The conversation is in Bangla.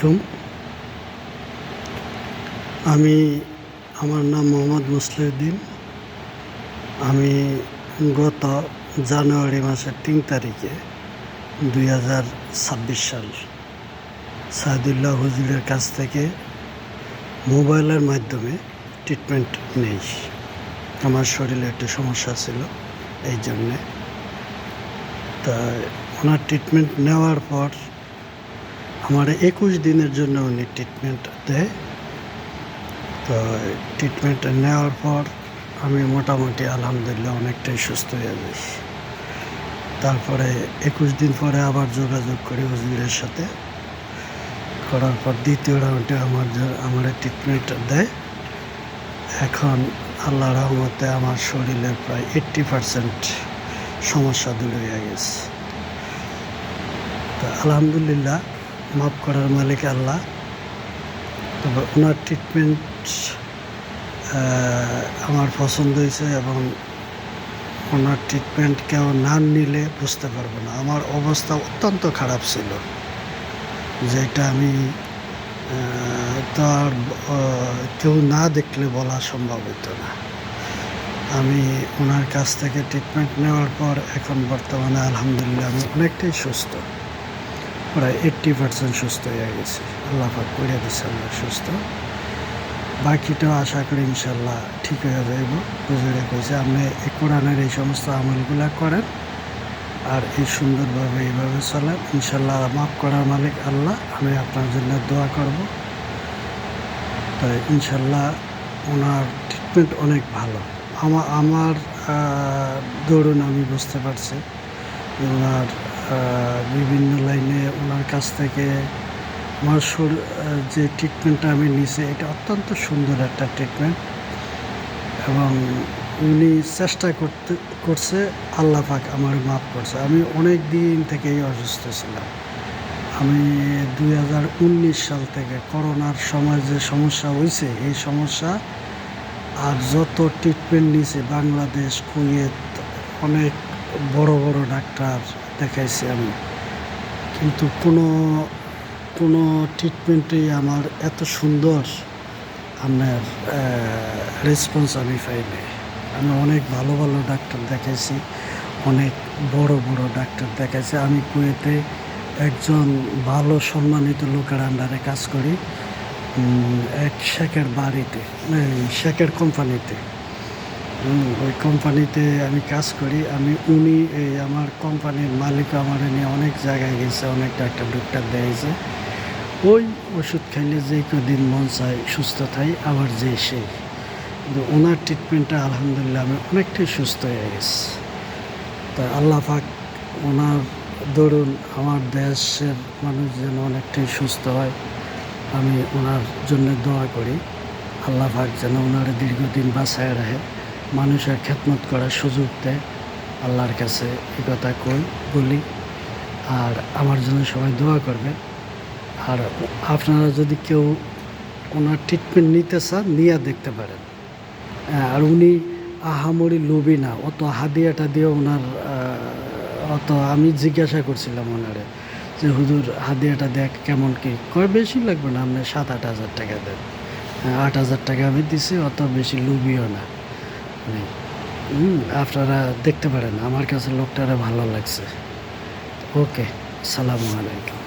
আলাইকুম। আমার নাম মোহাম্মদ মুসলিউদ্দিন। আমি গত জানুয়ারি মাসের ৩ তারিখে 2026 সাল সাইদুল্লাহ হুজুরের কাছ থেকে মোবাইলের মাধ্যমে ট্রিটমেন্ট নেই। আমার শরীরে একটু সমস্যা ছিল, এই জন্যে। তা ওনার ট্রিটমেন্ট নেওয়ার পর আমার 21 দিনের জন্য উনি ট্রিটমেন্ট দেয়। তো ট্রিটমেন্ট নেওয়ার পর আমি মোটামুটি আলহামদুলিল্লাহ অনেকটাই সুস্থ হয়ে যাই। তারপরে 21 দিন পরে আবার যোগাযোগ করি হুজুরের সাথে, করার পর দ্বিতীয় রাউন্ডে আমার ট্রিটমেন্ট দেয়। এখন আল্লাহর রহমতে আমার শরীরের প্রায় 80% সমস্যা দূর হয়ে গেছে। তো আলহামদুলিল্লাহ, মাফ করার মালিক আল্লাহ। তবে ওনার ট্রিটমেন্ট আমার পছন্দ হয়েছে, এবং ওনার ট্রিটমেন্ট কেউ না নিলে বুঝতে পারবো না। আমার অবস্থা অত্যন্ত খারাপ ছিল, যেটা আমি তো আর কেউ না দেখলে বলা সম্ভব হতো না। আমি ওনার কাছ থেকে ট্রিটমেন্ট নেওয়ার পর এখন বর্তমানে আলহামদুলিল্লাহ আমি অনেকটাই সুস্থ, প্রায় 80% সুস্থ হয়ে গেছি। আল্লাহ পাক করে দিচ্ছে আমরা সুস্থ। বাকিটাও আশা করি ইনশাল্লাহ ঠিক হয়ে যাইব। হুজুরে কইছে আপনি এই কোরআনের এই সমস্ত আমলগুলা করেন আর এই সুন্দরভাবে এইভাবে চলেন, ইনশাল্লাহ মাফ করার মালিক আল্লাহ। আমি আপনার জন্য দোয়া করব। তো ইনশাল্লাহ ওনার ট্রিটমেন্ট অনেক ভালো। আমার দরুন আমি বুঝতে পারছি যে ওনার বিভিন্ন লাইনে ওনার কাছ থেকে আমার যে ট্রিটমেন্টটা আমি নিয়েছি, এটা অত্যন্ত সুন্দর একটা ট্রিটমেন্ট, এবং উনি চেষ্টা করছে। আল্লাহ পাক আমার মাফ করছে। আমি অনেক দিন থেকেই অসুস্থ ছিলাম। আমি 2019 সাল থেকে করোনার সময় যে সমস্যা হয়েছে, এই সমস্যা আর যত ট্রিটমেন্ট নিয়েছে বাংলাদেশ, কুয়েত, অনেক বড় বড় ডাক্তার দেখাইছি আমি, কিন্তু কোনো ট্রিটমেন্টেই আমার এত সুন্দর আপনার রেসপন্স আমি পাইনি। আমি অনেক ভালো ভালো ডাক্তার দেখাইছি, অনেক বড় বড় ডাক্তার দেখাইছি। আমি কুয়েতে একজন ভালো সম্মানিত লোকের আন্ডারে কাজ করি, এক শেখের বাড়িতে, শেখের কোম্পানিতে। ওই কোম্পানিতে আমি কাজ করি। উনি আমার কোম্পানির মালিক আমার নিয়ে অনেক জায়গায় গেছে, অনেক ডাক্তার দিয়েছে। ওই ওষুধ খাইলে যে কদিন মন চায় সুস্থ থাই, আবার যে সেই। কিন্তু ওনার ট্রিটমেন্টটা আলহামদুলিল্লাহ আমি অনেকটাই সুস্থ হয়ে গেছি। তা আল্লাহ পাক ওনার দরুন আমার দেশের মানুষ যেন অনেকটাই সুস্থ হয়, আমি ওনার জন্য দোয়া করি। আল্লাহ পাক যেন ওনার দীর্ঘদিন বাঁচায় রাখে, মানুষের খেদমত করার সুযোগ দেয়। আল্লাহর কাছে এই কথা বলি। আর আমার জন্য সবাই দোয়া করবেন। আর আপনারা যদি কেউ ওনার ট্রিটমেন্ট নিতে চান, নিয়ে দেখতে পারেন। আর উনি আহামরি লোভী না, অত হাদিয়াটা দিয়ে ওনার অত। আমি জিজ্ঞাসা করছিলাম ওনারে যে হুজুর হাদিয়াটা দেখ কেমন কি, কয় বেশি লাগবে না, আপনি 7-8 হাজার টাকা দেন। 8 হাজার টাকা আমি দিছি, অত বেশি লোভীও না। আপনারা দেখতে পারেন, আমার কাছে লোকটারা ভালো লাগছে। ওকে, আসসালামু আলাইকুম।